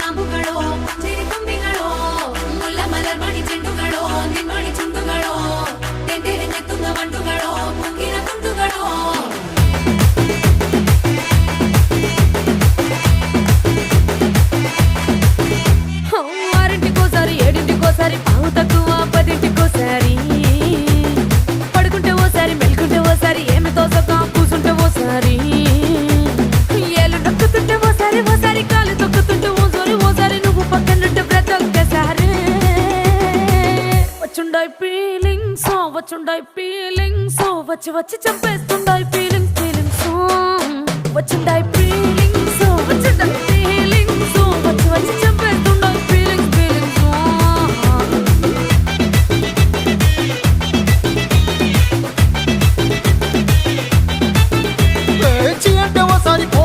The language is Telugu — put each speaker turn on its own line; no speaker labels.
കാമ്പുകളോ ചെരിക്കൊമ്പികളോ മുല്ല മലർമണി ചെണ്ടുകളോ നിന്മണി ചുണ്ടുകളോ തെന്തെറിഞ്ഞെത്തുന്ന വണ്ടുകളോ പൊങ്കിന തുണ്ടുകളോ ఆరింటికోసారి ఏడింటికోసారి పావు తక్కువ పదింటికోసారి పడుకుంటే ఓసారి మెలుకుంటే ఓసారి ఏమి తోసక కూసుంటే ఓసారి ఏళ్ళు నొక్కుతుంటే ఓసారి ఓసారి కాలు తొక్కుతుంటే ఓసారి నువ్వు పక్కనుంటే బ్రతొక్కసారి వచ్చుండాయి ఫీలింగ్స్ వచ్చి వచ్చి చంపేస్తుండాయి ఫీలింగ్స్ వచ్చిండాయి ఫీలింగ్స్ వచ్చి వచ్చి